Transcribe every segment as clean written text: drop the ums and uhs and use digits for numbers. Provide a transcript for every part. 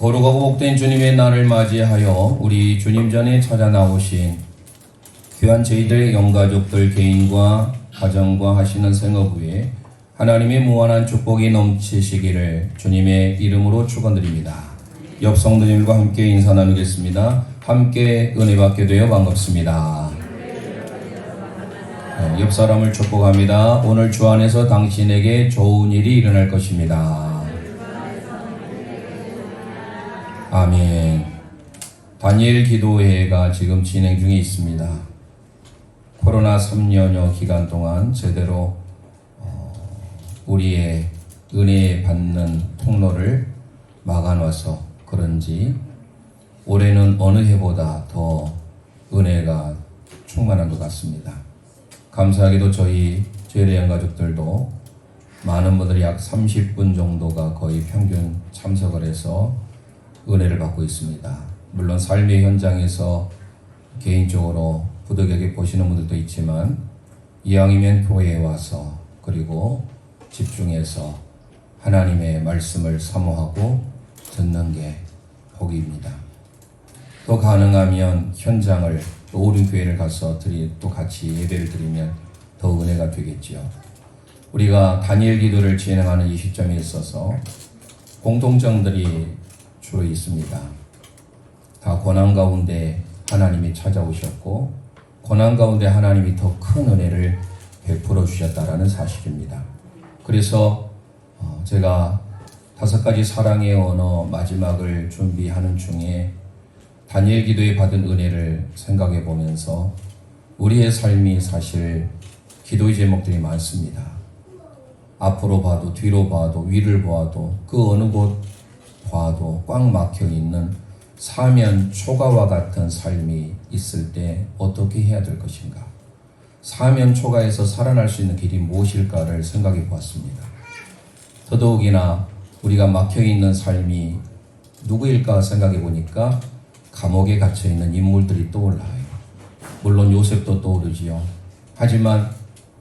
거룩하고 복된 주님의 날을 맞이하여 우리 주님 전에 찾아 나오신 귀한 저희들의 영가족들 개인과 가정과 하시는 생업 위에 하나님의 무한한 축복이 넘치시기를 주님의 이름으로 축원드립니다. 옆 성도님과 함께 인사 나누겠습니다. 함께 은혜 받게 되어 반갑습니다. 옆 사람을 축복합니다. 오늘 주 안에서 당신에게 좋은 일이 일어날 것입니다. 아멘. 다니엘 기도회가 지금 진행 중에 있습니다. 코로나 3년여 기간 동안 제대로 우리의 은혜 받는 통로를 막아놔서 그런지 올해는 어느 해보다 더 은혜가 충만한 것 같습니다. 감사하게도 저희 죄례양 가족들도 많은 분들이 약 30분 정도가 거의 평균 참석을 해서 은혜를 받고 있습니다. 물론 삶의 현장에서 개인적으로 부득이하게 보시는 분들도 있지만 이왕이면 교회에 와서 그리고 집중해서 하나님의 말씀을 사모하고 듣는 게 복입니다. 또 가능하면 현장을 또 우리 교회를 가서 또 같이 예배를 드리면 더 은혜가 되겠지요. 우리가 다니엘 기도를 진행하는 이 시점에 있어서 공통점들이 주로 있습니다. 다 고난 가운데 하나님이 찾아오셨고 고난 가운데 하나님이 더 큰 은혜를 베풀어 주셨다라는 사실입니다. 그래서 제가 5가지 사랑의 언어 마지막을 준비하는 중에 다니엘 기도에 받은 은혜를 생각해 보면서 우리의 삶이 사실 기도의 제목들이 많습니다. 앞으로 봐도 뒤로 봐도 위를 봐도 그 어느 곳 봐도 꽉 막혀 있는 사면 초가와 같은 삶이 있을 때 어떻게 해야 될 것인가? 사면 초가에서 살아날 수 있는 길이 무엇일까를 생각해 보았습니다. 더더욱이나 우리가 막혀 있는 삶이 누구일까 생각해 보니까 감옥에 갇혀 있는 인물들이 떠올라요. 물론 요셉도 떠오르지요. 하지만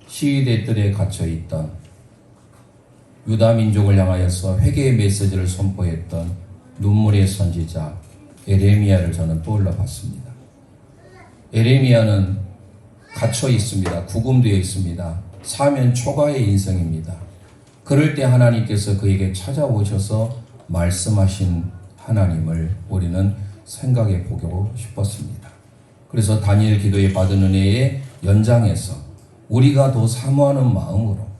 시위대 뜰에 갇혀 있던 유다 민족을 향하여서 회개의 메시지를 선포했던 눈물의 선지자 에레미야를 저는 떠올려 봤습니다. 에레미야는 갇혀 있습니다. 구금되어 있습니다. 사면 초과의 인생입니다. 그럴 때 하나님께서 그에게 찾아오셔서 말씀하신 하나님을 우리는 생각해 보고 싶었습니다. 그래서 다니엘 기도에 받은 은혜의 연장해서 우리가 더 사모하는 마음으로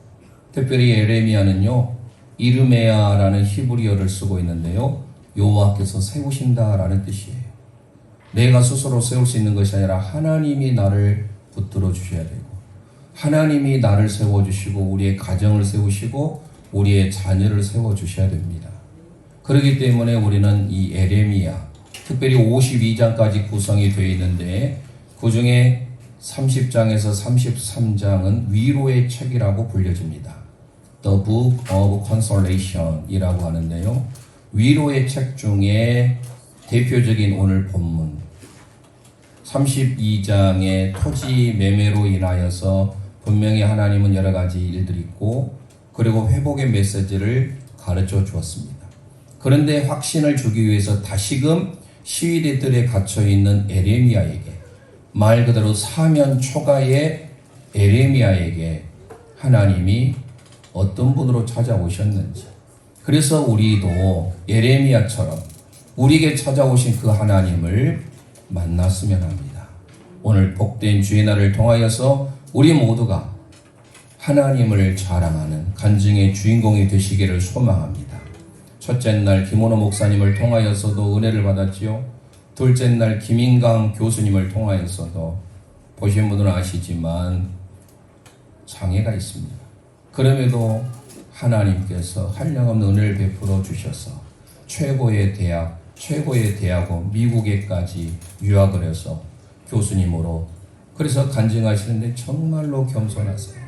특별히 에레미야는요 이르메야라는 히브리어를 쓰고 있는데요 여호와께서 세우신다라는 뜻이에요. 내가 스스로 세울 수 있는 것이 아니라 하나님이 나를 붙들어 주셔야 되고 하나님이 나를 세워주시고 우리의 가정을 세우시고 우리의 자녀를 세워주셔야 됩니다. 그렇기 때문에 우리는 이 에레미야 특별히 52장까지 구성이 되어 있는데 그 중에 30장에서 33장은 위로의 책이라고 불려집니다. The Book of Consolation 이라고 하는데요. 위로의 책 중에 대표적인 오늘 본문 32장의 토지 매매로 인하여서 분명히 하나님은 여러 가지 일들이 있고 그리고 회복의 메시지를 가르쳐 주었습니다. 그런데 확신을 주기 위해서 다시금 시위대들에 갇혀있는 에레미야에게 말 그대로 사면 초가의 에레미야에게 하나님이 어떤 분으로 찾아오셨는지 그래서 우리도 에레미야처럼 우리에게 찾아오신 그 하나님을 만났으면 합니다. 오늘 복된 주의 날을 통하여서 우리 모두가 하나님을 자랑하는 간증의 주인공이 되시기를 소망합니다. 첫째 날 김원호 목사님을 통하여서도 은혜를 받았지요. 둘째 날 김인강 교수님을 통하여서도 보신 분들은 아시지만 장애가 있습니다. 그럼에도 하나님께서 한량없는 은혜를 베풀어 주셔서 최고의 대학원 미국에까지 유학을 해서 교수님으로 그래서 간증하시는데 정말로 겸손하세요.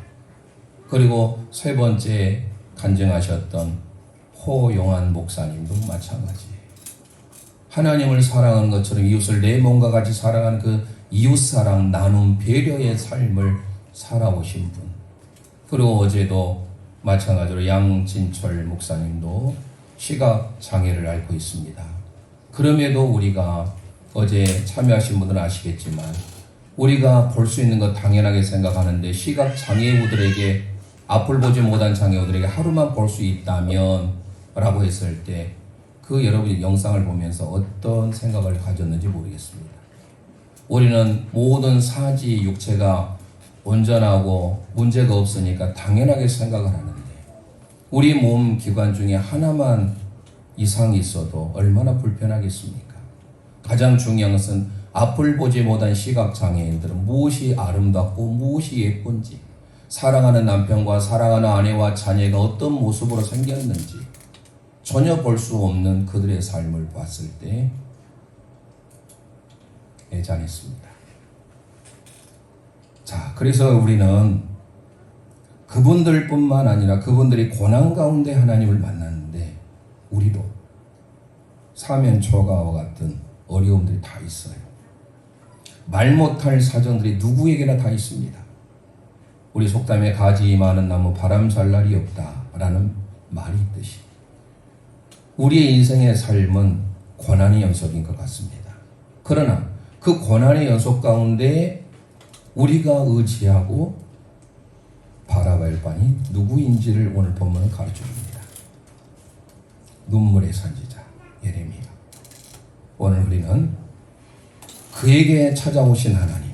그리고 세 번째 간증하셨던 호용한 목사님도 마찬가지예요. 하나님을 사랑하는 것처럼 이웃을 내 몸과 같이 사랑하는 그 이웃사랑 나눔 배려의 삶을 살아오신 분. 그리고 어제도 마찬가지로 양진철 목사님도 시각 장애를 앓고 있습니다. 그럼에도 우리가 어제 참여하신 분들은 아시겠지만 우리가 볼 수 있는 것 당연하게 생각하는데 시각 장애우들에게 앞을 보지 못한 장애우들에게 하루만 볼 수 있다면 라고 했을 때 그 여러분이 영상을 보면서 어떤 생각을 가졌는지 모르겠습니다. 우리는 모든 사지 육체가 온전하고 문제가 없으니까 당연하게 생각을 하는데 우리 몸 기관 중에 하나만 이상이 있어도 얼마나 불편하겠습니까? 가장 중요한 것은 앞을 보지 못한 시각장애인들은 무엇이 아름답고 무엇이 예쁜지, 사랑하는 남편과 사랑하는 아내와 자녀가 어떤 모습으로 생겼는지 전혀 볼 수 없는 그들의 삶을 봤을 때 애잔했습니다. 자, 그래서 우리는 그분들뿐만 아니라 그분들이 고난 가운데 하나님을 만났는데 우리도 사면초가와 같은 어려움들이 다 있어요. 말 못할 사정들이 누구에게나 다 있습니다. 우리 속담에 가지 많은 나무 바람 잘 날이 없다라는 말이 있듯이 우리의 인생의 삶은 고난의 연속인 것 같습니다. 그러나 그 고난의 연속 가운데 우리가 의지하고 바라봐야 할 바니 누구인지를 오늘 본문은 가르쳐줍니다. 눈물의 선지자 예레미야. 오늘 우리는 그에게 찾아오신 하나님,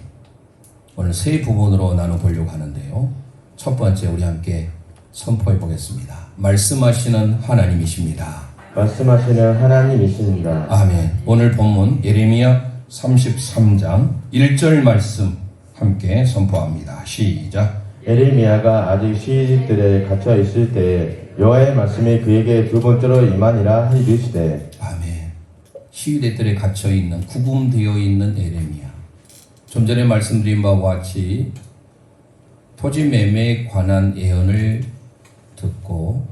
오늘 세 부분으로 나눠보려고 하는데요. 첫 번째 우리 함께 선포해 보겠습니다. 말씀하시는 하나님이십니다. 말씀하시는 하나님이십니다. 아멘. 오늘 본문 예레미야 33장 1절 말씀 함께 선포합니다. 시작. 예레미야가 아직 시집들에 갇혀 있을 때 여호와의 말씀이 그에게 두 번째로 임하니라 이르시되. 아멘. 시위대들에 갇혀 있는 구금되어 있는 예레미야. 좀 전에 말씀드린 바와 같이 토지 매매에 관한 예언을 듣고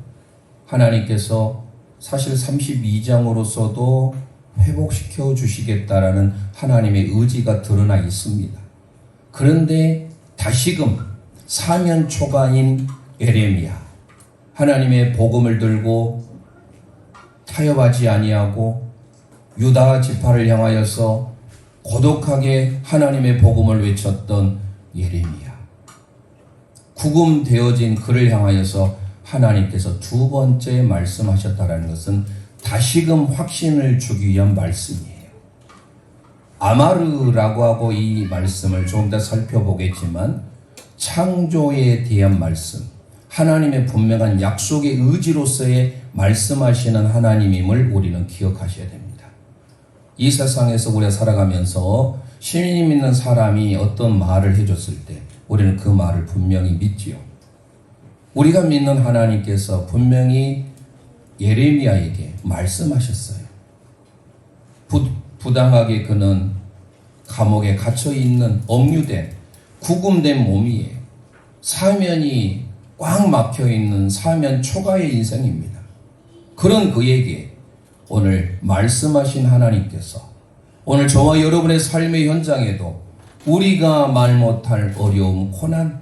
하나님께서 사실 32장으로서도 회복시켜 주시겠다라는 하나님의 의지가 드러나 있습니다. 그런데 다시금 사면초가인 예레미야, 하나님의 복음을 들고 타협하지 아니하고 유다 지파를 향하여서 고독하게 하나님의 복음을 외쳤던 예레미야, 구금되어진 그를 향하여서 하나님께서 두 번째 말씀하셨다라는 것은 다시금 확신을 주기 위한 말씀이에요. 아마르라고 하고 이 말씀을 조금 더 살펴보겠지만 창조에 대한 말씀, 하나님의 분명한 약속의 의지로서의 말씀하시는 하나님임을 우리는 기억하셔야 됩니다. 이 세상에서 우리가 살아가면서 신임 있는 사람이 어떤 말을 해줬을 때 우리는 그 말을 분명히 믿지요. 우리가 믿는 하나님께서 분명히 예레미야에게 말씀하셨어요. 부당하게 그는 감옥에 갇혀있는 억류된 구금된 몸이에요. 사면이 꽉 막혀있는 사면 초가의 인생입니다. 그런 그에게 오늘 말씀하신 하나님께서 오늘 저와 여러분의 삶의 현장에도 우리가 말 못할 어려움, 고난,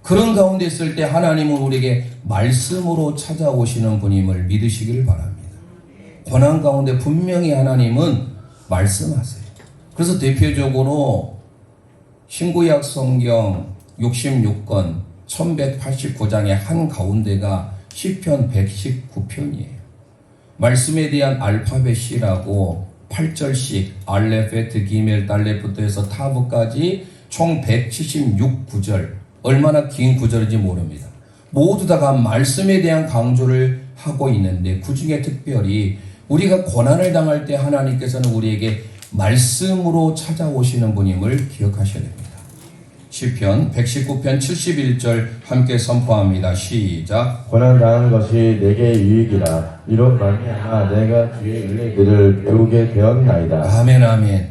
그런 가운데 있을 때 하나님은 우리에게 말씀으로 찾아오시는 분임을 믿으시기를 바랍니다. 고난 가운데 분명히 하나님은 말씀하세요. 그래서 대표적으로 신구약 성경 66권 1189장의 한 가운데가 시편 119편이에요. 말씀에 대한 알파벳이라고 8절씩 알레페트, 기멜, 달레부터 해서 타브까지 총 176구절, 얼마나 긴 구절인지 모릅니다. 모두 다가 말씀에 대한 강조를 하고 있는데 그 중에 특별히 우리가 고난을 당할 때 하나님께서는 우리에게 말씀으로 찾아오시는 분임을 기억하셔야 됩니다. 시편 119편 71절 함께 선포합니다. 시작. 고난 당하는 것이 내게 유익이라. 이로 말미암아 내가 주의 은혜들을 배우게 되었나이다. 아멘, 아멘.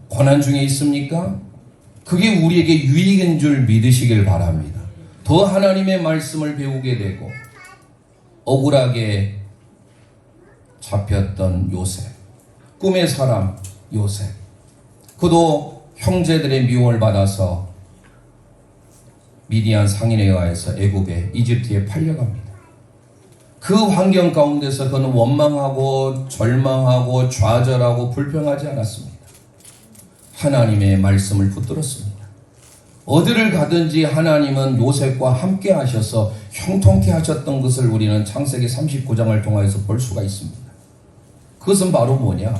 고난 중에 있습니까? 그게 우리에게 유익인 줄 믿으시길 바랍니다. 더 하나님의 말씀을 배우게 되고 억울하게 잡혔던 요셉, 꿈의 사람 요셉, 그도 형제들의 미움을 받아서 미디안 상인에 의해서 애굽에 이집트에 팔려갑니다. 그 환경 가운데서 그는 원망하고 절망하고 좌절하고 불평하지 않았습니다. 하나님의 말씀을 붙들었습니다. 어디를 가든지 하나님은 요셉과 함께 하셔서 형통케 하셨던 것을 우리는 창세기 39장을 통해서 볼 수가 있습니다. 그것은 바로 뭐냐?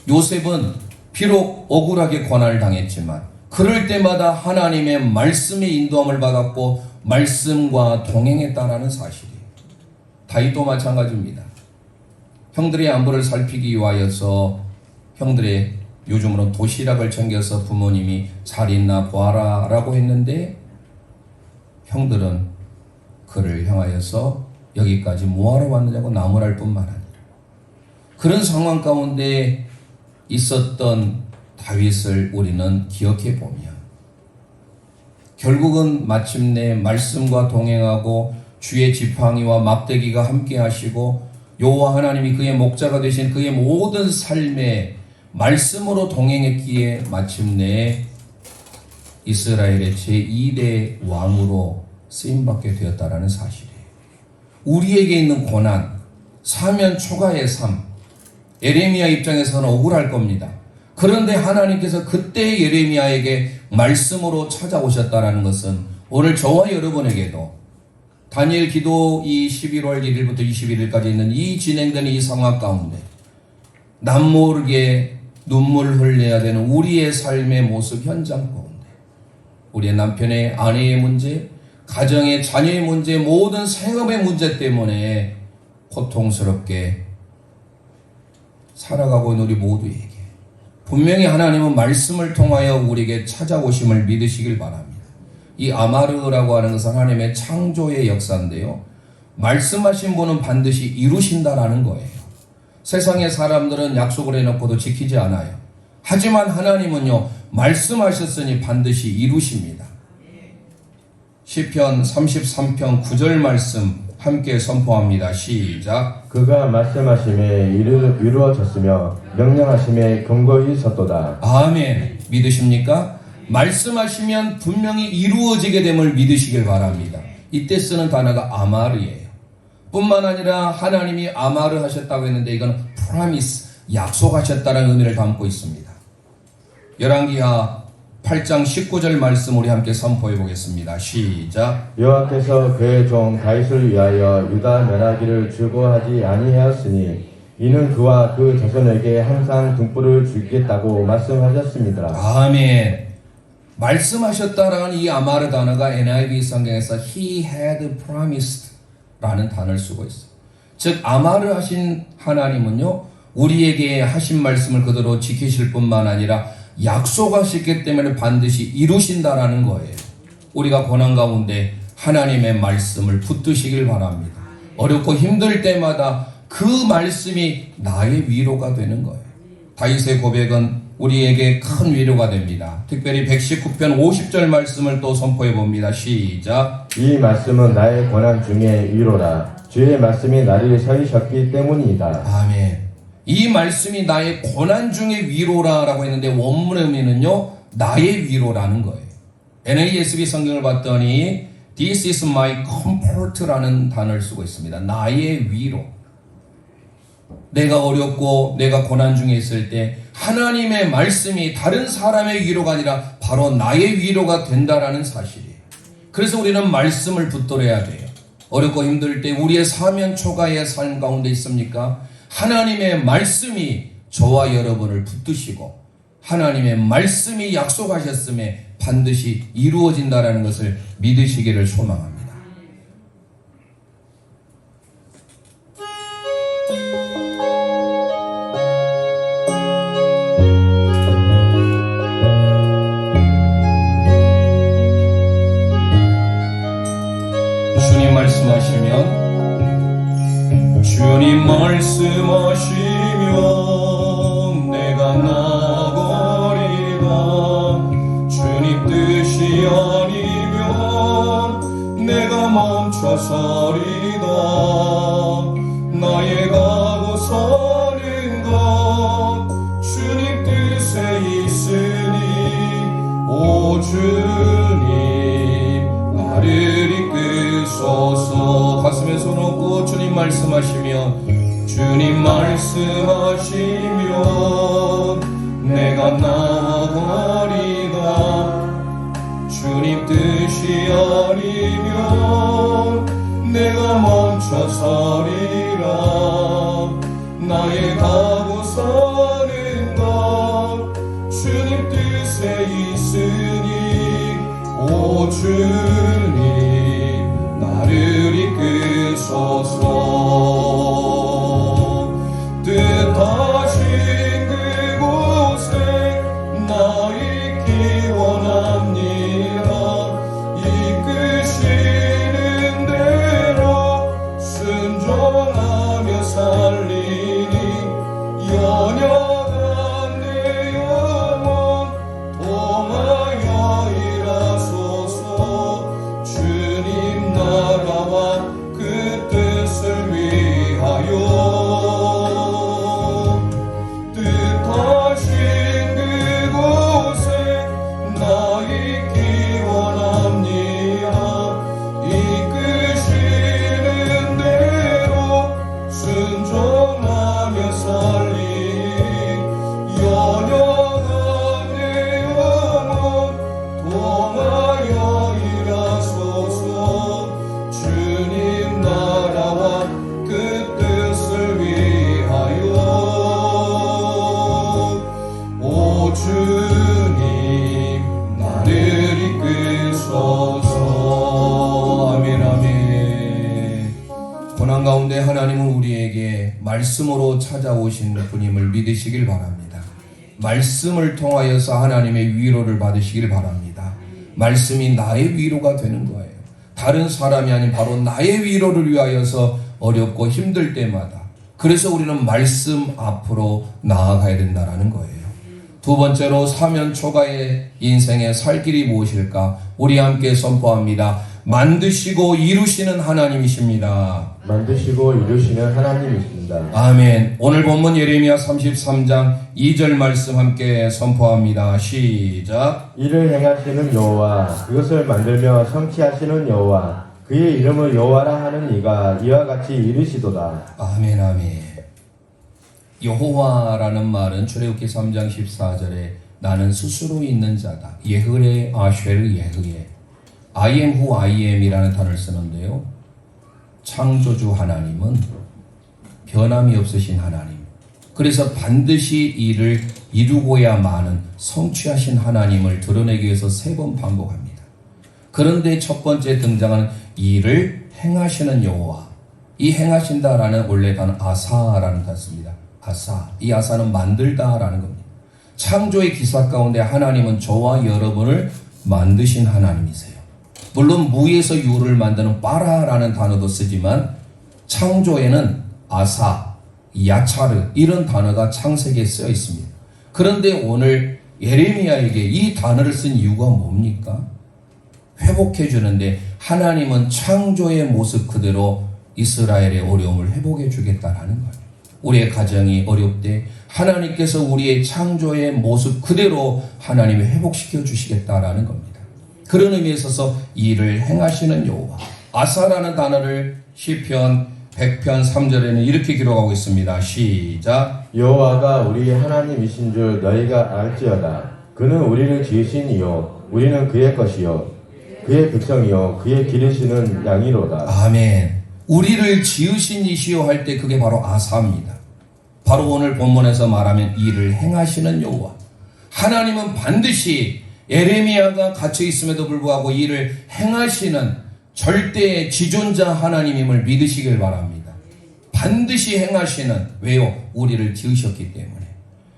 요셉은 비록 억울하게 고난을 당했지만 그럴 때마다 하나님의 말씀의 인도함을 받았고 말씀과 동행했다라는 사실이에요. 다윗도 마찬가지입니다. 형들의 안부를 살피기 위하여서 형들의 요즘으로 도시락을 챙겨서 부모님이 잘 있나 보아라 라고 했는데 형들은 그를 향하여서 여기까지 뭐하러 왔느냐고 나무랄 뿐만 아니라 그런 상황 가운데 있었던 다윗을 우리는 기억해 보면 결국은 마침내 말씀과 동행하고 주의 지팡이와 막대기가 함께 하시고 여호와 하나님이 그의 목자가 되신 그의 모든 삶에 말씀으로 동행했기에 마침내 이스라엘의 제2대 왕으로 쓰임받게 되었다라는 사실이에요. 우리에게 있는 고난, 사면 초가의 삶, 예레미야 입장에서는 억울할 겁니다. 그런데 하나님께서 그때 예레미야에게 말씀으로 찾아오셨다라는 것은 오늘 저와 여러분에게도 다니엘 기도 이 11월 1일부터 21일까지 있는 이 진행되는 이 상황 가운데 남모르게 눈물 흘려야 되는 우리의 삶의 모습 현장 가운데 우리의 남편의 아내의 문제, 가정의 자녀의 문제, 모든 생업의 문제 때문에 고통스럽게 살아가고 있는 우리 모두에게 분명히 하나님은 말씀을 통하여 우리에게 찾아오심을 믿으시길 바랍니다. 이 아마르라고 하는 것은 하나님의 창조의 역사인데요. 말씀하신 분은 반드시 이루신다라는 거예요. 세상의 사람들은 약속을 해놓고도 지키지 않아요. 하지만 하나님은요, 말씀하셨으니 반드시 이루십니다. 시편 33편 9절 말씀 함께 선포합니다. 시작. 그가 말씀하심에 이루어졌으며 명령하심에 근거히 섰도다. 아멘. 믿으십니까? 말씀하시면 분명히 이루어지게 됨을 믿으시길 바랍니다. 이때 쓰는 단어가 아마르예요. 뿐만 아니라 하나님이 아마르 하셨다고 했는데 이건 promise, 약속하셨다는 의미를 담고 있습니다. 열왕기하 8장 19절 말씀 우리 함께 선포해 보겠습니다. 시작. 여호와께서 그의 종 다윗을 위하여 유다 멸하기를 즐거워하지 아니하였으니 이는 그와 그 자손에게 항상 등불을 주겠다고 말씀하셨습니다. 아멘. 말씀하셨다라는 이 아마르 단어가 NIV 성경에서 He had promised 라는 단어를 쓰고 있어요. 즉 아마르 하신 하나님은요, 우리에게 하신 말씀을 그대로 지키실 뿐만 아니라 약속하셨기 때문에 반드시 이루신다라는 거예요. 우리가 고난 가운데 하나님의 말씀을 붙드시길 바랍니다. 어렵고 힘들 때마다 그 말씀이 나의 위로가 되는 거예요. 다윗의 고백은 우리에게 큰 위로가 됩니다. 특별히 119편 50절 말씀을 또 선포해 봅니다. 시작. 이 말씀은 나의 고난 중에 위로라. 주의 말씀이 나를 살리셨기 때문이다. 아멘. 이 말씀이 나의 고난 중의 위로라라고 했는데 원문의 의미는요, 나의 위로라는 거예요. NASB 성경을 봤더니 This is my comfort라는 단어를 쓰고 있습니다. 나의 위로. 내가 어렵고 내가 고난 중에 있을 때 하나님의 말씀이 다른 사람의 위로가 아니라 바로 나의 위로가 된다라는 사실이에요. 그래서 우리는 말씀을 붙들어야 돼요. 어렵고 힘들 때 우리의 사면 초가의 삶 가운데 있습니까? 하나님의 말씀이 저와 여러분을 붙드시고 하나님의 말씀이 약속하셨음에 반드시 이루어진다라는 것을 믿으시기를 소망합니다. 주님 말씀하시면 주님 말씀하시면 내가 나가리라. 주님 뜻이 아니면 말씀하시면 주님 말씀하시면 내가 나아가리다. 주님 뜻이 아니면 내가 멈춰 서리라. 나의 가고 사는 것 주님 뜻에 있으니 오 주님 나를 이끄소서. 뜻하신 그곳에 나 있기 원합니다. 이끄시는 대로 순종하며 살리니 연약한 내 영혼 통하여 일하소서. 주님 나라와 그 뜻을 위하여 뜻하신 그곳에 나 있기 원합니다. 이끄시는 대로 순종하며 살리니 연약한 내 영혼 통하여 일하소서. 주님 나라와 그 뜻을 위하여 오 주님 나를 이끄소서. 아멘 아멘. 고난 가운데 하나님은 우리에게 말씀으로 찾아오신 분임을 믿으시길 바랍니다. 말씀을 통하여서 하나님의 위로를 받으시길 바랍니다. 말씀이 나의 위로가 되는 거예요. 다른 사람이 아닌 바로 나의 위로를 위하여서 어렵고 힘들 때마다, 그래서 우리는 말씀 앞으로 나아가야 된다는 거예요. 두 번째로 사면 초가의 인생의 살 길이 무엇일까? 우리 함께 선포합니다. 만드시고 이루시는 하나님이십니다. 만드시고 이루시는 하나님이십니다. 아멘. 오늘 본문 예레미야 33장 2절 말씀 함께 선포합니다. 시작. 이를 행하시는 여호와, 그것을 만들며 성취하시는 여호와, 그의 이름을 여호와라 하는 이가 이와 같이 이르시도다. 아멘 아멘. 여호와라는 말은 출애굽기 3장 14절에 나는 스스로 있는 자다. 예흐레 아쉐르 예흐에 I am who I am이라는 단어를 쓰는데요. 창조주 하나님은 변함이 없으신 하나님. 그래서 반드시 이를 이루고야만은 성취하신 하나님을 드러내기 위해서 3번 반복합니다. 그런데 첫 번째 등장하는 이를 행하시는 여호와. 이 행하신다라는 원래 단어 아사라는 단어입니다. 아사. 이 아사는 만들다라는 겁니다. 창조의 기사 가운데 하나님은 저와 여러분을 만드신 하나님이세요. 물론 무에서 유를 만드는 빠라라는 단어도 쓰지만 창조에는 아사, 야차르 이런 단어가 창세기에 쓰여 있습니다. 그런데 오늘 예레미야에게 이 단어를 쓴 이유가 뭡니까? 회복해 주는데 하나님은 창조의 모습 그대로 이스라엘의 어려움을 회복해 주겠다라는 거예요. 우리의 가정이 어려울 때 하나님께서 우리의 창조의 모습 그대로 하나님이 회복시켜 주시겠다라는 겁니다. 그런 의미에 있어서 이를 행하시는 여호와. 아사라는 단어를 시편 100편 3절에는 이렇게 기록하고 있습니다. 시작. 여호와가 우리 하나님이신 줄 너희가 알지어다. 그는 우리를 지으신 이요 우리는 그의 것이요 그의 백성이요 그의 기르시는 양이로다. 아멘. 우리를 지으신 이시요 할 때 그게 바로 아사입니다. 바로 오늘 본문에서 말하면 이를 행하시는 여호와. 하나님은 반드시 예레미야가 갇혀 있음에도 불구하고 이를 행하시는 절대의 지존자 하나님임을 믿으시길 바랍니다. 반드시 행하시는, 왜요? 우리를 지으셨기 때문에.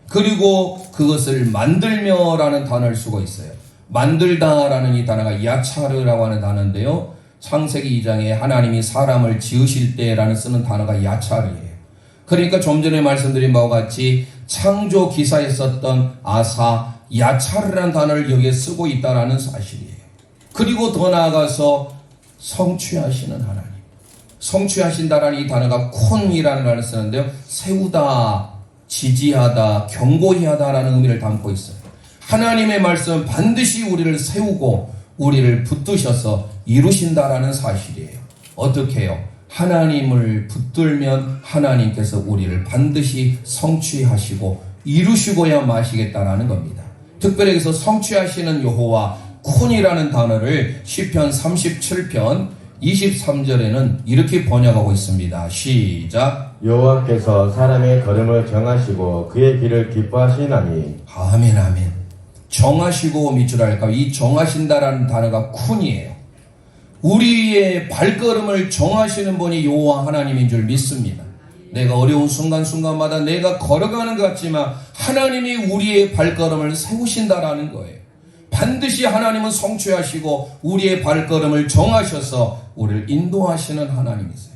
그리고 그것을 만들며라는 단어를 쓰고 있어요. 만들다라는 이 단어가 야차르라고 하는 단어인데요. 창세기 2장에 하나님이 사람을 지으실 때라는 쓰는 단어가 야차르예요. 그러니까 좀 전에 말씀드린 바와 같이 창조 기사에 썼던 아사, 야차르라는 단어를 여기에 쓰고 있다라는 사실이에요. 그리고 더 나아가서 성취하시는 하나님. 성취하신다라는 이 단어가 콘이라는 단어를 쓰는데요. 세우다, 지지하다, 경고히 하다라는 의미를 담고 있어요. 하나님의 말씀은 반드시 우리를 세우고 우리를 붙드셔서 이루신다라는 사실이에요. 어떻게 해요? 하나님을 붙들면 하나님께서 우리를 반드시 성취하시고 이루시고야 마시겠다라는 겁니다. 특별히 여기서 성취하시는 여호와 쿤이라는 단어를 시편 37편 23절에는 이렇게 번역하고 있습니다. 시작. 여호와께서 사람의 걸음을 정하시고 그의 길을 기뻐하시나니. 아멘 아멘. 정하시고 밑줄 할까? 이 정하신다라는 단어가 쿤이에요. 우리의 발걸음을 정하시는 분이 여호와 하나님인 줄 믿습니다. 내가 어려운 순간순간마다 내가 걸어가는 것 같지만 하나님이 우리의 발걸음을 세우신다라는 거예요. 반드시 하나님은 성취하시고 우리의 발걸음을 정하셔서 우리를 인도하시는 하나님이세요.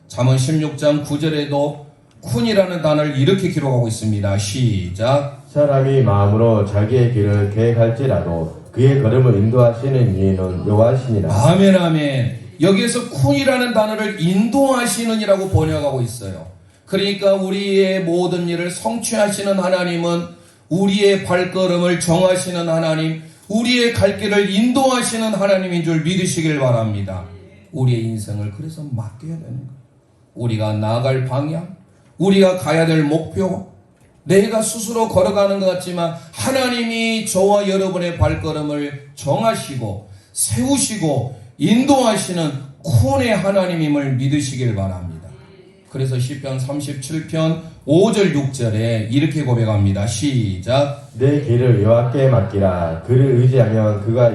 잠언 16장 9절에도 쿤이라는 단어를 이렇게 기록하고 있습니다. 시작. 사람이 마음으로 자기의 길을 계획할지라도 그의 걸음을 인도하시는 이는 여호와시니라. 아멘 아멘. 여기에서 쿤이라는 단어를 인도하시는이라고 번역하고 있어요. 그러니까 우리의 모든 일을 성취하시는 하나님은 우리의 발걸음을 정하시는 하나님, 우리의 갈 길을 인도하시는 하나님인 줄 믿으시길 바랍니다. 우리의 인생을 그래서 맡겨야 되는 거예요. 우리가 나아갈 방향, 우리가 가야 될 목표, 내가 스스로 걸어가는 것 같지만 하나님이 저와 여러분의 발걸음을 정하시고 세우시고 인도하시는 쿤의 하나님임을 믿으시길 바랍니다. 그래서 시편 37편 5절 6절에 이렇게 고백합니다. 시작. 내 길을 여호와께 맡기라. 그를 의지하면 그가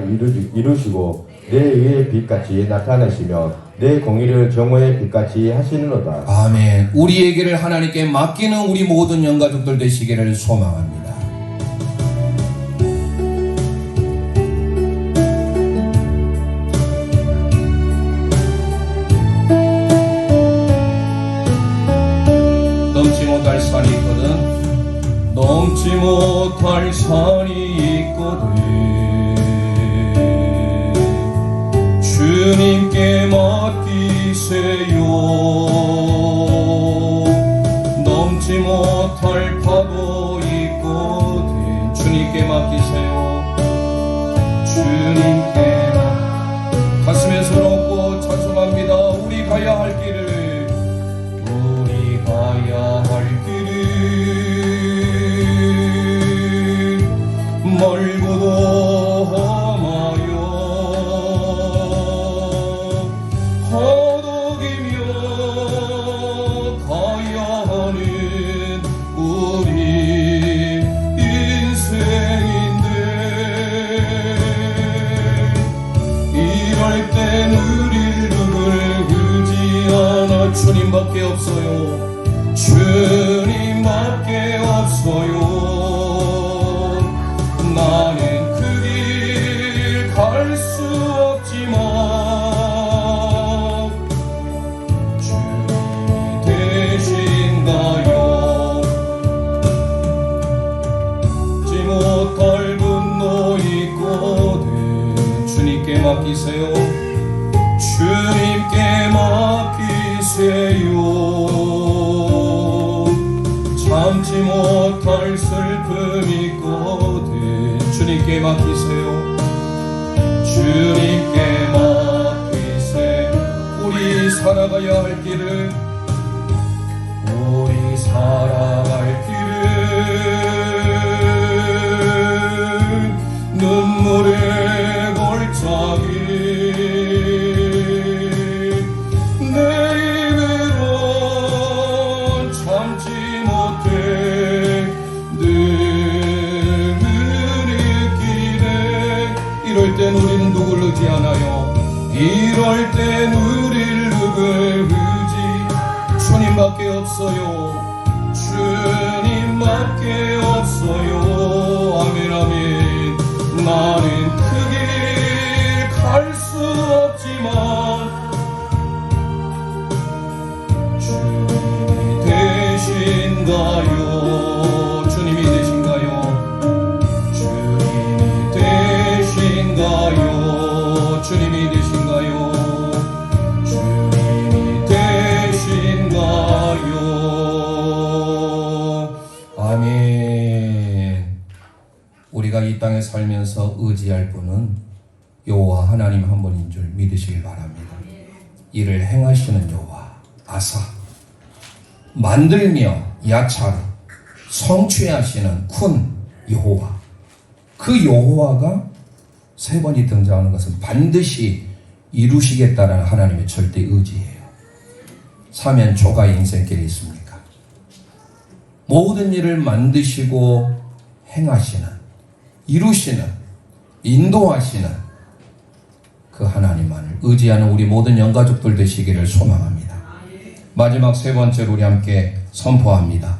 이루시고 내 의의 빛같이 나타내시며 내 공의를 정오의 빛같이 하시는로다. 아멘. 우리에게를 하나님께 맡기는 우리 모든 영가족들 되시기를 소망합니다. 넘지 못할 산이 있거든. 넘지 못할 산이 있거든. 주님께 맡기세요. 넘지 못할 파도 있거든. 주님께 맡기세요. 주님께 가슴에 손 얹고 찬송합니다. 우리 가야 할 길을, 우리 가야 할 길을 멀고도 험하여 허덕이며 가야 하는 우리 인생인데, 이럴 땐 우릴 누굴 의지하나. 주님밖에 없어요. 주님밖에 없어요. 나는 그 길 갈 수 없지만 주님이 되신다요. 잊지 못할 분노 있거든. 주님께 맡기세요. 주님께 맡기세요. 참지 못할 슬픔 있거든. 주님께 맡기세요. 주님께 맡기세요. 우리 살아가야 할 길을, 우리 살아갈 길은 눈물의 골짜기, 내 입으로 참지 못해 늘 느끼네. 이럴 땐 우리는 누굴 의지하나요? 이럴 땐 우릴 누굴 의지? 주님밖에 없어요. 주님밖에 없어요. 아멘 아멘. 나는 그 길 갈 수 없지만 주님이 되신가요? 주님이 되신가요? 주님이 되신가요? 주님이 되신가요? 주님이 되신가요? 아멘. 우리가 이 땅에 살면서 의지할 분은 여호와 하나님 한 분인 줄 믿으시길 바랍니다. 이를 행하시는 여호와, 아사, 만들며 야차르, 성취하시는 쿤 여호와. 그 여호와가 세 번이 등장하는 것은 반드시 이루시겠다는 하나님의 절대 의지예요. 사면 조가의 인생길이 있습니까? 모든 일을 만드시고 행하시는, 이루시는, 인도하시는 그 하나님만을 의지하는 우리 모든 영가족들 되시기를 소망합니다. 마지막 세 번째로 우리 함께 선포합니다.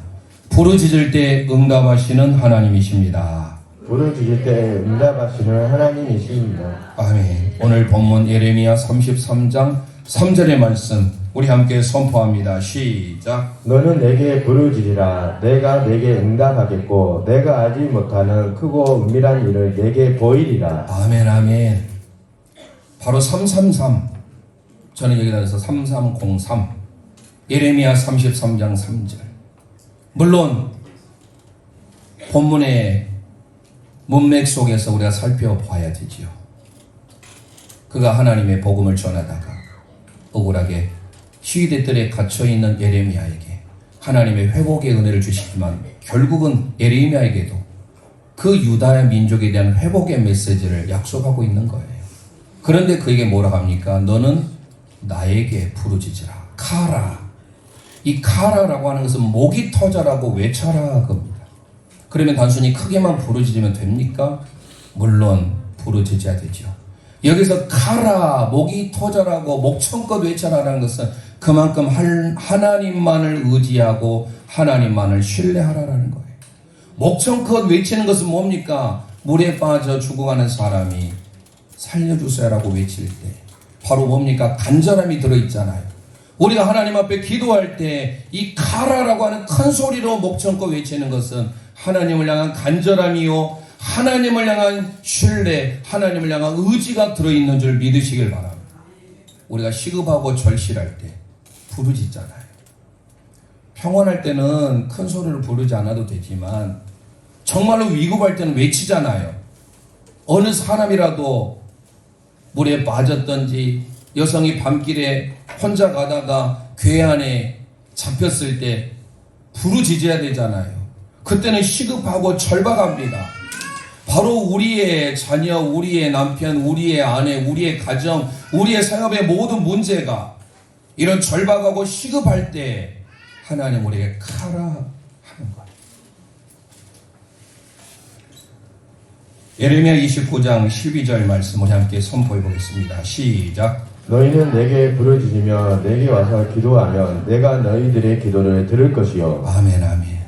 부르짖을 때 응답하시는 하나님이십니다. 부르짖을 때 응답하시는 하나님이십니다. 아멘. 오늘 본문 예레미야 33장 3절의 말씀 우리 함께 선포합니다. 시작. 너는 내게 부르짖으라. 내가 내게 응답하겠고 내가 알지 못하는 크고 은밀한 일을 내게 보이리라. 아멘 아멘. 바로 333. 저는 여기다 해서 3303. 예레미야 33장 3절. 물론 본문의 문맥 속에서 우리가 살펴봐야 되지요. 그가 하나님의 복음을 전하다가 억울하게 시위대들에 갇혀있는 예레미야에게 하나님의 회복의 은혜를 주시지만 결국은 예레미야에게도 그 유다의 민족에 대한 회복의 메시지를 약속하고 있는 거예요. 그런데 그에게 뭐라 합니까? 너는 나에게 부르짖으라. 카라. 이 카라라고 하는 것은 목이 터져라고 외쳐라 겁니다. 그러면 단순히 크게만 부르짖으면 됩니까? 물론 부르짖어야 되죠. 여기서 카라, 목이 터져라고 목청껏 외쳐라라는 것은 그만큼 하나님만을 의지하고 하나님만을 신뢰하라라는 거예요. 목청껏 외치는 것은 뭡니까? 물에 빠져 죽어가는 사람이 살려주세요라고 외칠 때 바로 뭡니까? 간절함이 들어있잖아요. 우리가 하나님 앞에 기도할 때 이 카라라고 하는 큰 소리로 목청껏 외치는 것은 하나님을 향한 간절함이요, 하나님을 향한 신뢰, 하나님을 향한 의지가 들어있는 줄 믿으시길 바랍니다. 우리가 시급하고 절실할 때 부르짖잖아요. 평안할 때는 큰 소리를 부르지 않아도 되지만 정말로 위급할 때는 외치잖아요. 어느 사람이라도 물에 빠졌던지 여성이 밤길에 혼자 가다가 궤 안에 잡혔을 때 부르짖어야 되잖아요. 그때는 시급하고 절박합니다. 바로 우리의 자녀, 우리의 남편, 우리의 아내, 우리의 가정, 우리의 생업의 모든 문제가 이런 절박하고 시급할 때 하나님 우리에게 카라 하는 거예요. 예레미야 29장 12절 말씀 우리 함께 선포해 보겠습니다. 시작. 너희는 내게 부르짖으며 내게 와서 기도하면 내가 너희들의 기도를 들을 것이요. 아멘 아멘.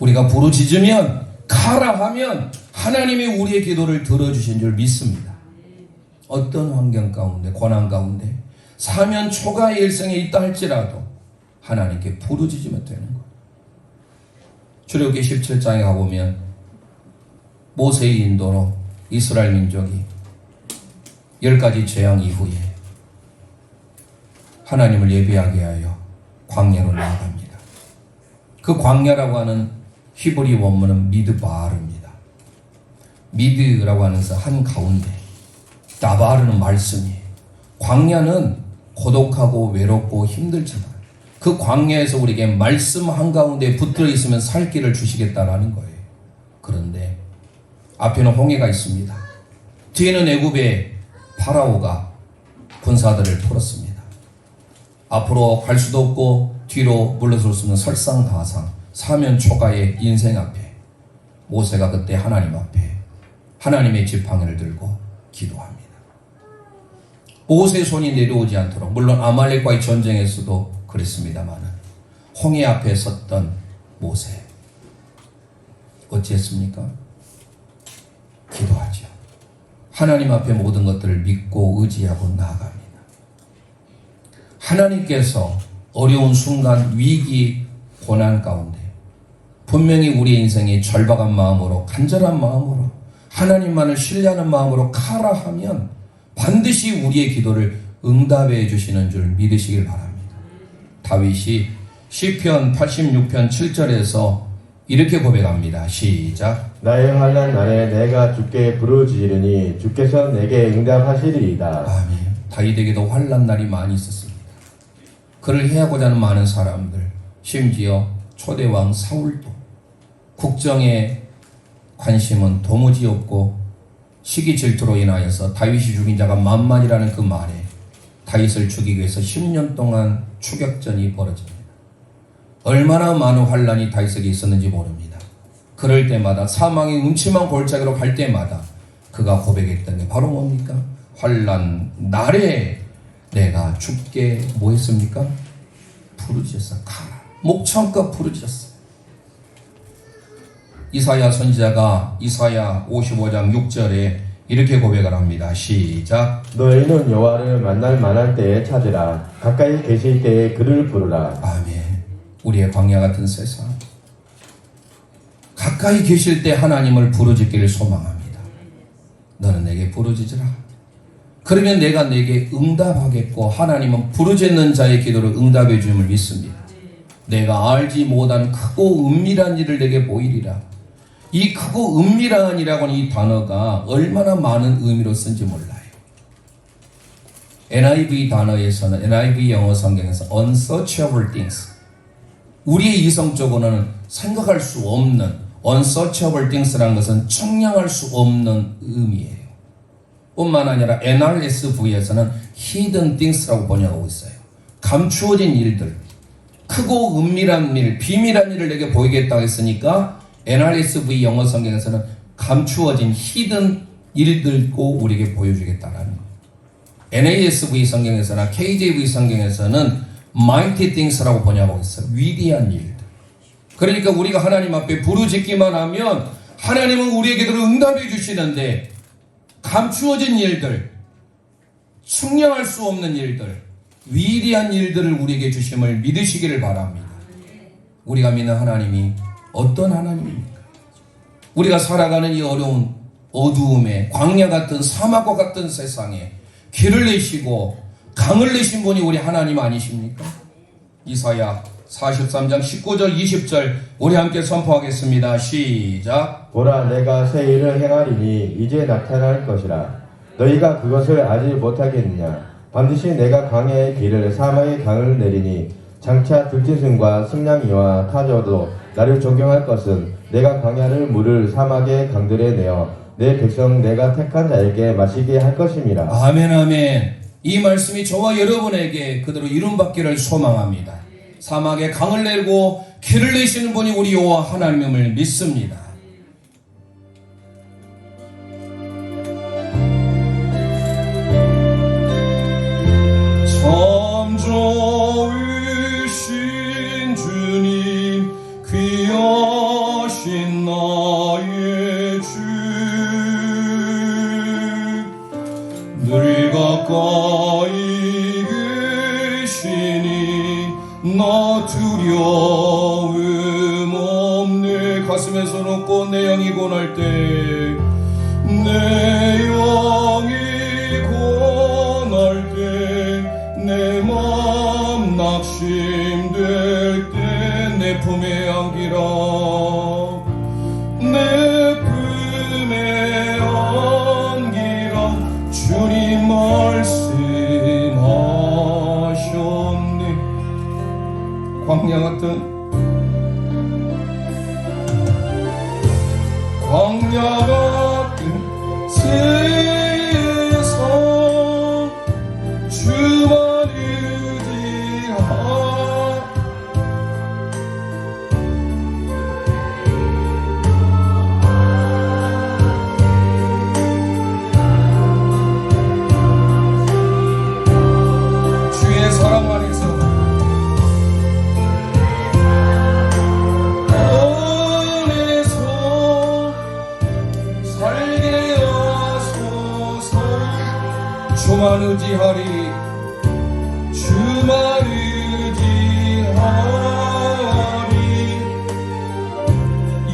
우리가 부르짖으면 카라 하면 하나님이 우리의 기도를 들어주신 줄 믿습니다. 어떤 환경 가운데, 고난 가운데 사면 초가의 일생에 있다 할지라도 하나님께 부르짖으면 되는 거예요. 출애굽기 17장에 가보면 모세의 인도로 이스라엘 민족이 10가지 재앙 이후에 하나님을 예배하게 하여 광야로 나아갑니다. 그 광야라고 하는 히브리 원문은 미드바르입니다. 미드라고 하는 것은 한가운데, 다바르는 말씀이에요. 광야는 고독하고 외롭고 힘들지만 그 광야에서 우리에게 말씀 한가운데 붙들어 있으면 살 길을 주시겠다라는 거예요. 그런데 앞에는 홍해가 있습니다. 뒤에는 애굽의 파라오가 군사들을 풀었습니다. 앞으로 갈 수도 없고 뒤로 물러설 수 없는 설상가상, 사면 초가의 인생 앞에 모세가 그때 하나님 앞에 하나님의 지팡이를 들고 기도합니다. 모세의 손이 내려오지 않도록, 물론 아말렉과의 전쟁에서도 그랬습니다만 홍해 앞에 섰던 모세 어찌했습니까? 기도하죠. 하나님 앞에 모든 것들을 믿고 의지하고 나아갑니다. 하나님께서 어려운 순간, 위기, 고난 가운데 분명히 우리의 인생이 절박한 마음으로, 간절한 마음으로, 하나님만을 신뢰하는 마음으로 카라 하면 반드시 우리의 기도를 응답해 주시는 줄 믿으시길 바랍니다. 다윗이 시편 86편 7절에서 이렇게 고백합니다. 시작. 나의 환난 날에 내가 주께 부르짖으리니 주께서 내게 응답하시리이다. 아멘. 다윗에게도 환난 날이 많이 있었습니다. 그를 해하고자 하는 많은 사람들, 심지어 초대왕 사울도 국정에 관심은 도무지 없고 시기 질투로 인하여서 다윗이 죽인 자가 만만이라는 그 말에 다윗을 죽이기 위해서 10년 동안 추격전이 벌어집니다. 얼마나 많은 환란이 다윗에게 있었는지 모릅니다. 그럴 때마다 사망의 음침한 골짜기로 갈 때마다 그가 고백했던 게 바로 뭡니까? 환란 날에 내가 죽게 뭐 했습니까? 부르짖었어. 가라. 목청껏 부르짖었어. 이사야 선지자가 이사야 55장 6절에 이렇게 고백을 합니다. 시작. 너희는 여호와를 만날 만할 때에 찾으라. 가까이 계실 때에 그를 부르라. 아멘. 우리의 광야 같은 세상, 가까이 계실 때 하나님을 부르짖기를 소망합니다. 너는 내게 부르짖으라. 그러면 내가 내게 응답하겠고 하나님은 부르짖는 자의 기도를 응답해 주임을 믿습니다. 내가 알지 못한 크고 은밀한 일을 내게 보이리라. 이 크고 은밀한이라고 하는 이 단어가 얼마나 많은 의미로 쓴지 몰라요. NIV 단어에서는, NIV 영어 성경에서 unsearchable things, 우리의 이성적으로는 생각할 수 없는 unsearchable things라는 것은 측량할 수 없는 의미예요. 뿐만 아니라 NRSV에서는 hidden things라고 번역하고 있어요. 감추어진 일들, 크고 은밀한 일, 비밀한 일을 내게 보이겠다고 했으니까 NRSV 영어 성경에서는 감추어진 hidden 일들고 우리에게 보여주겠다라는 거예요. NASV 성경에서나 KJV 성경에서는 mighty things라고 번역하고 있어요. 위대한 일들. 그러니까 우리가 하나님 앞에 부르짖기만 하면 하나님은 우리의 기도를 응답해 주시는데, 감추어진 일들, 측량할 수 없는 일들, 위대한 일들을 우리에게 주심을 믿으시기를 바랍니다. 우리가 믿는 하나님이 어떤 하나님입니까? 우리가 살아가는 이 어려운 어두움에, 광야 같은 사막과 같은 세상에 길을 내시고 강을 내신 분이 우리 하나님 아니십니까? 이사야 43장 19절 20절 우리 함께 선포하겠습니다. 시작. 보라, 내가 새 일을 행하리니 이제 나타날 것이라. 너희가 그것을 알지 못하겠느냐. 반드시 내가 광야의 길을 사막의 강을 내리니 장차 들짐승과 승냥이와 타조도 나를 존경할 것은 내가 광야를 물을 사막의 강들에 내어 내 백성 내가 택한 자에게 마시게 할 것임이라. 아멘, 아멘. 이 말씀이 저와 여러분에게 그대로 이rum받기를 소망합니다. 사막에 강을 내고 길을 내시는 분이 우리 여호와 하나님임을 믿습니다. 참 좋으신 주님, 귀하신 나의 주, 늘 가까이 계시니 나 두려움 없네. 가슴에 손 얹고 내 영이 고날 때, 내 영이 고날 때, 내 마음 낙심될 때 내 품에 안기라. 내 품에 안기라. 주님 말씀하셨네. 광야 같은 세상, 주만 의지하. 주의 사랑 안에서 주만 의지하리. 주만 의지하리.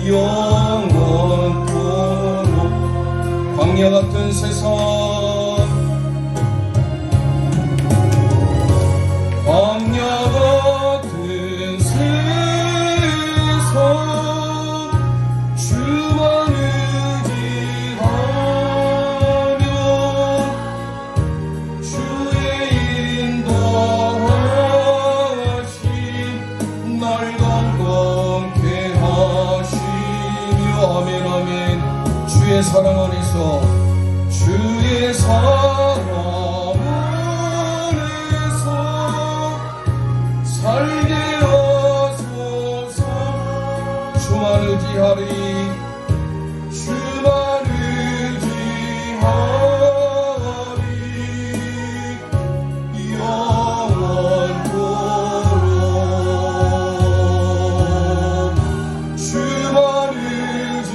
영원토록. 광야 같은 세상, 광야 같은 세상, 주만 의지하면 주의 인도하심 아멘 아멘. 주의 사랑 안에서 주의 사랑 안에서 살게 하소서. 주만 의지하리 주만 의지하리 영원토록 주만 의지하리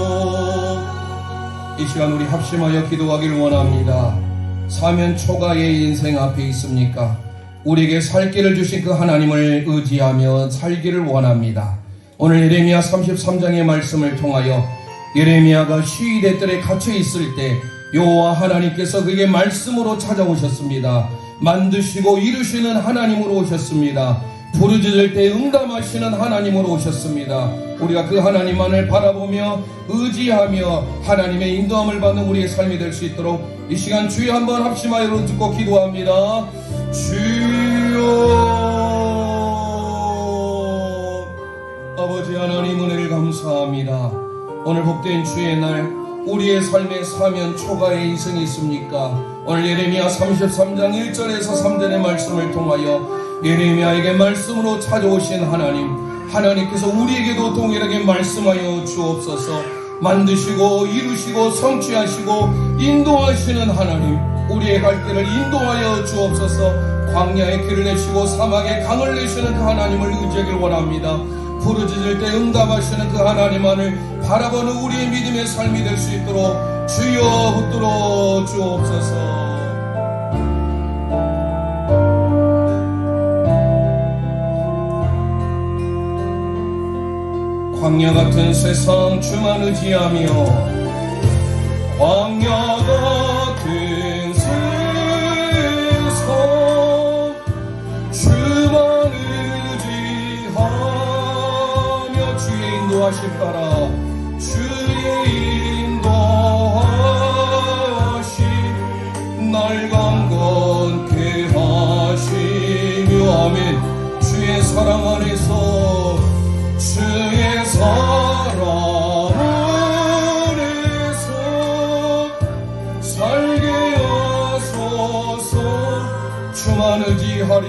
영원토록. 이 시간 우리 합심하여 기도하기를 원합니다. 사면 초가의 인생 앞에 있습니까? 우리에게 살 길을 주신 그 하나님을 의지하며 살기를 원합니다. 오늘 예레미야 33장의 말씀을 통하여 예레미야가 시위대 뜰에 갇혀 있을 때 여호와 하나님께서 그에게 말씀으로 찾아오셨습니다. 만드시고 이루시는 하나님으로 오셨습니다. 부르짖을 때 응답하시는 하나님으로 오셨습니다. 우리가 그 하나님만을 바라보며 의지하며 하나님의 인도함을 받는 우리의 삶이 될 수 있도록 이 시간 주여 한번 합심하여 듣고 기도합니다. 주여. 아버지 하나님 은혜를 감사합니다. 오늘 복된 주의 날 우리의 삶에 사면 초가의 인생이 있습니까? 오늘 예레미야 33장 1절에서 3절의 말씀을 통하여 예레미야에게 말씀으로 찾아오신 하나님께서 우리에게도 동일하게 말씀하여 주옵소서. 만드시고 이루시고 성취하시고 인도하시는 하나님, 우리의 갈 길을 인도하여 주옵소서. 광야의 길을 내시고 사막의 강을 내시는 그 하나님을 의지하길 원합니다. 부르짖을 때 응답하시는 그 하나님만을 바라보는 우리의 믿음의 삶이 될 수 있도록 주여 붙들어 주옵소서. 광야 같은 세상 주만 의지하며 광야 같은 세상 주만 의지하며 주의 인도하심 따라 주의 인도하심 날 강건케 하시며 아멘. 주의 사랑 안에서 주의 사랑 안에서 살게 하소서. 주만 의지하리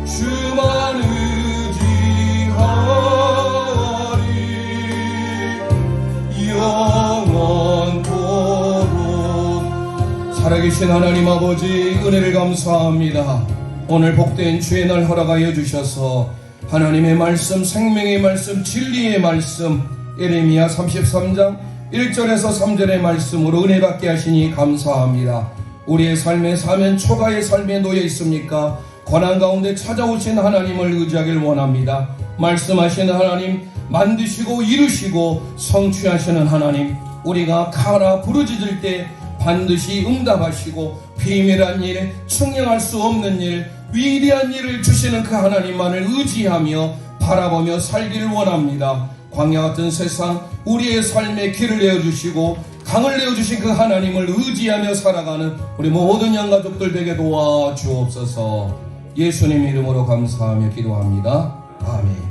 주만 의지하리 영원토록. 살아계신 하나님 아버지 은혜를 감사합니다. 오늘 복된 주의 날 허락하여 주셔서 하나님의 말씀, 생명의 말씀, 진리의 말씀 예레미야 33장 1절에서 3절의 말씀으로 은혜 받게 하시니 감사합니다. 우리의 삶에 사면 초가의 삶에 놓여 있습니까? 고난 가운데 찾아오신 하나님을 의지하길 원합니다. 말씀하시는 하나님, 만드시고 이루시고 성취하시는 하나님, 우리가 가라 부르짖을 때 반드시 응답하시고 비밀한 일, 측량할 수 없는 일, 위대한 일을 주시는 그 하나님만을 의지하며 바라보며 살기를 원합니다. 광야 같은 세상 우리의 삶에 길을 내어주시고 강을 내어주신 그 하나님을 의지하며 살아가는 우리 모든 양가족들 되게 도와주옵소서. 예수님 이름으로 감사하며 기도합니다. 아멘.